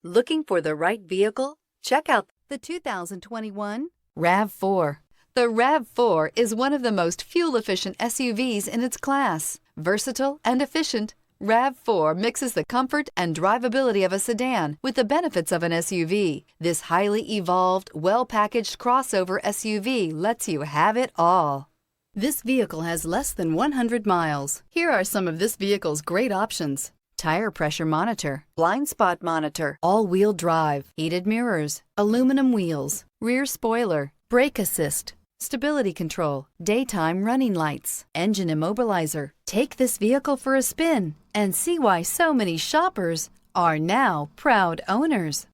Looking for the right vehicle? Check out the 2021 RAV4. The RAV4 is one of the most fuel-efficient SUVs in its class. Versatile and efficient, RAV4 mixes the comfort and drivability of a sedan with the benefits of an SUV. This highly evolved, well-packaged crossover SUV lets you have it all. This vehicle has less than 100 miles. Here are some of this vehicle's great options: tire pressure monitor, blind spot monitor, all-wheel drive, heated mirrors, aluminum wheels, rear spoiler, brake assist, stability control, daytime running lights, engine immobilizer. Take this vehicle for a spin and see why so many shoppers are now proud owners.